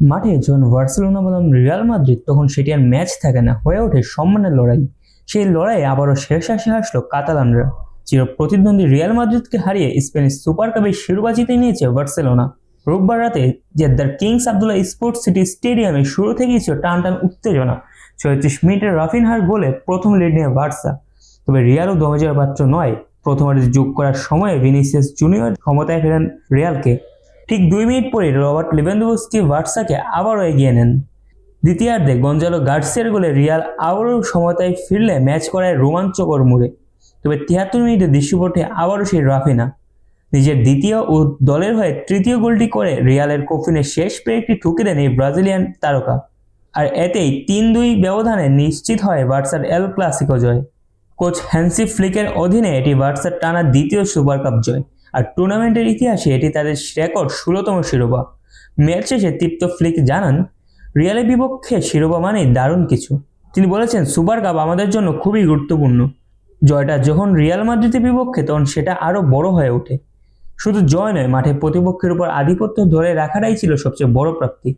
মাঠে যখন বার্সেলোনা বনাম রিয়াল মাদ্রিদ, তখন সেটি আর ম্যাচ থাকে না, হয়ে ওঠে সম্মানের লড়াই। সেই লড়াইয়ে আবারও শেষ আসে আসলো কাতালানরা। চির প্রতিদ্বন্দ্বী রিয়াল মাদ্রিদকে হারিয়ে স্প্যানিশ সুপার কাপের শিরোপা জিতে নিয়েছে বার্সেলোনা। রোববার রাতে জেদ্দার কিংস আবদুল্লাহ স্পোর্টস সিটি স্টেডিয়ামে শুরু থেকেই ছিল টান টান উত্তেজনা। 36 মিনিটের রাফিনহার গোলে প্রথম লিড নিয়ে বার্সা। তবে রিয়ালও দমে পাত্র নয়। প্রথমার্ধে যোগ করার সময়ে ভিনিসিয়াস জুনিয়র ক্ষমতায় ফেরেন রিয়ালকে। ঠিক 2 মিনিট পরে রবার্ট লেভানডোভস্কি বার্সাকে আবারও এগিয়ে নেন। দ্বিতীয়ার্ধে গঞ্জালো গার্সিয়ার গোলে রিয়াল আবারও সমতায় ফিরলে ম্যাচ করায় রোমাঞ্চকর মোড়ে। তবে 73 মিনিটে দৃশ্যপটে আবারও সেই রাফিনা নিজের দ্বিতীয় ও দলের হয়ে তৃতীয় গোলটি করে রিয়ালের কফিনের শেষ ব্রেকটি ঠুকে দেন এই ব্রাজিলিয়ান তারকা। আর এতেই 3-2 ব্যবধানে নিশ্চিত হয় বার্সার এল ক্লাসিকো জয়। কোচ হ্যান্সি ফ্লিকের অধীনে এটি বার্সার টানা দ্বিতীয় সুপার কাপ জয়, আর টুর্নামেন্টের ইতিহাসে এটি তাদের রেকর্ড 16তম শিরোপা। ম্যাচ শেষে তৃপ্ত ফ্লিক জানান, রিয়ালের বিপক্ষে শিরোপা মানেই দারুণ কিছু। তিনি বলেছেন, সুপার কাপ আমাদের জন্য খুবই গুরুত্বপূর্ণ। জয়টা যখন রিয়াল মাদ্রিদের বিপক্ষে, তখন সেটা আরও বড় হয়ে ওঠে। শুধু জয় নয়, মাঠে প্রতিপক্ষের উপর আধিপত্য ধরে রাখাটাই ছিল সবচেয়ে বড় প্রাপ্তি।